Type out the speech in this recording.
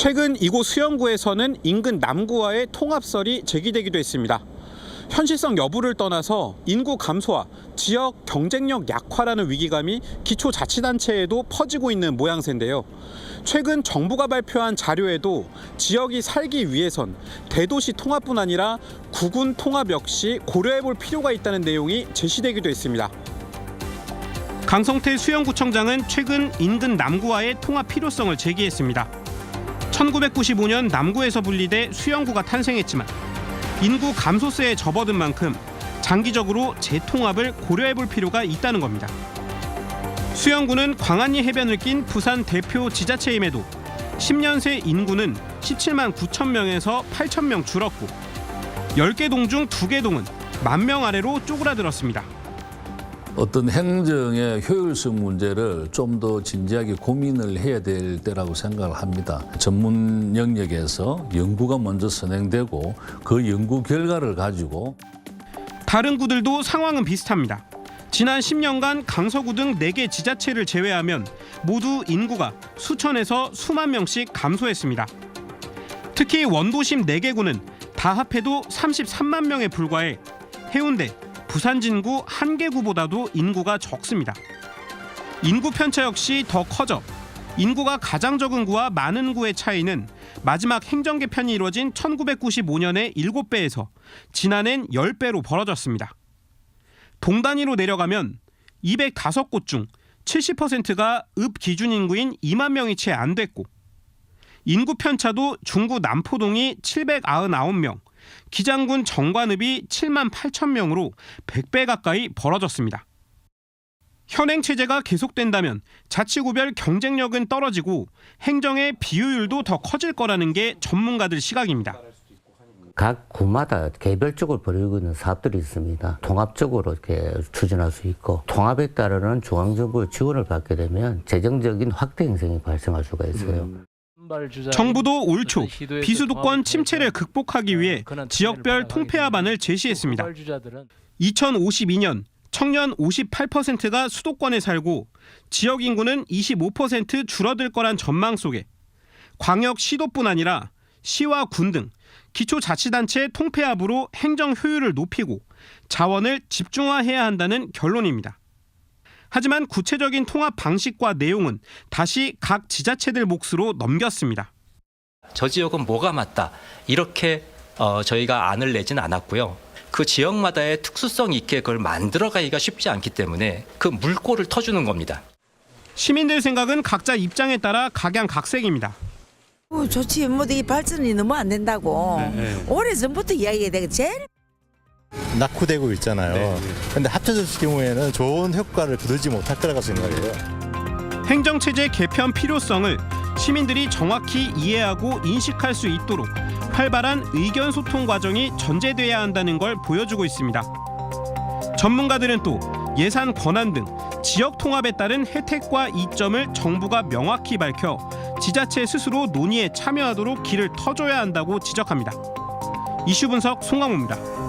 최근 이곳 수영구에서는 인근 남구와의 통합설이 제기되기도 했습니다. 현실성 여부를 떠나서 인구 감소와 지역 경쟁력 약화라는 위기감이 기초자치단체에도 퍼지고 있는 모양새인데요. 최근 정부가 발표한 자료에도 지역이 살기 위해선 대도시 통합뿐 아니라 구군 통합 역시 고려해볼 필요가 있다는 내용이 제시되기도 했습니다. 강성태 수영구청장은 최근 인근 남구와의 통합 필요성을 제기했습니다. 1995년 남구에서 분리돼 수영구가 탄생했지만 인구 감소세에 접어든 만큼 장기적으로 재통합을 고려해볼 필요가 있다는 겁니다. 수영구는 광안리 해변을 낀 부산 대표 지자체임에도 10년 새 인구는 17만 9천 명에서 8천 명 줄었고 10개 동 중 2개 동은 1만 명 아래로 쪼그라들었습니다. 어떤 행정의 효율성 문제를 좀 더 진지하게 고민을 해야 될 때라고 생각을 합니다. 전문 영역에서 연구가 먼저 선행되고 그 연구 결과를 가지고 다른 구들도 상황은 비슷합니다. 지난 10년간 강서구 등 4개 지자체를 제외하면 모두 인구가 수천에서 수만 명씩 감소했습니다. 특히 원도심 4개 구는 다 합해도 33만 명에 불과해 해운대, 부산 진구 1개 구보다도 인구가 적습니다. 인구 편차 역시 더 커져 인구가 가장 적은 구와 많은 구의 차이는 마지막 행정 개편이 이루어진 1995년의 7배에서 지난해는 10배로 벌어졌습니다. 동 단위로 내려가면 205곳 중 70%가 읍 기준 인구인 2만 명이 채 안 됐고 인구 편차도 중구 남포동이 799명, 기장군 정관읍이 7만 8천 명으로 100배 가까이 벌어졌습니다. 현행 체제가 계속된다면 자치구별 경쟁력은 떨어지고 행정의 비효율도 더 커질 거라는 게 전문가들 시각입니다. 각 구마다 개별적으로 벌이고 있는 사업들이 있습니다. 통합적으로 이렇게 추진할 수 있고 통합에 따르는 중앙정부의 지원을 받게 되면 재정적인 확대 행성이 발생할 수가 있어요. 정부도 올 초 비수도권 침체를 극복하기 위해 지역별 통폐합안을 제시했습니다. 2052년 청년 58%가 수도권에 살고 지역 인구는 25% 줄어들 거란 전망 속에 광역 시도뿐 아니라 시와 군 등 기초자치단체 통폐합으로 행정 효율을 높이고 자원을 집중화해야 한다는 결론입니다. 하지만 구체적인 통합 방식과 내용은 다시 각 지자체들 몫으로 넘겼습니다. 저 지역은 뭐가 맞다 이렇게 저희가 안을 내진 않았고요. 그 지역마다의 특수성 있게 그걸 만들어가기가 쉽지 않기 때문에 그 물꼬를 터주는 겁니다. 시민들 생각은 각자 입장에 따라 각양각색입니다. 좋지. 이 발전이 너무 안 된다고. 오래전부터 이야기가 되게 제일 낙후되고 있잖아요. 그런데 합쳐졌을 경우에는 좋은 효과를 거두지 못할 거라고 생각해요. 행정체제 개편 필요성을 시민들이 정확히 이해하고 인식할 수 있도록 활발한 의견 소통 과정이 전제돼야 한다는 걸 보여주고 있습니다. 전문가들은 또 예산 권한 등 지역 통합에 따른 혜택과 이점을 정부가 명확히 밝혀 지자체 스스로 논의에 참여하도록 길을 터줘야 한다고 지적합니다. 이슈 분석 송강호입니다.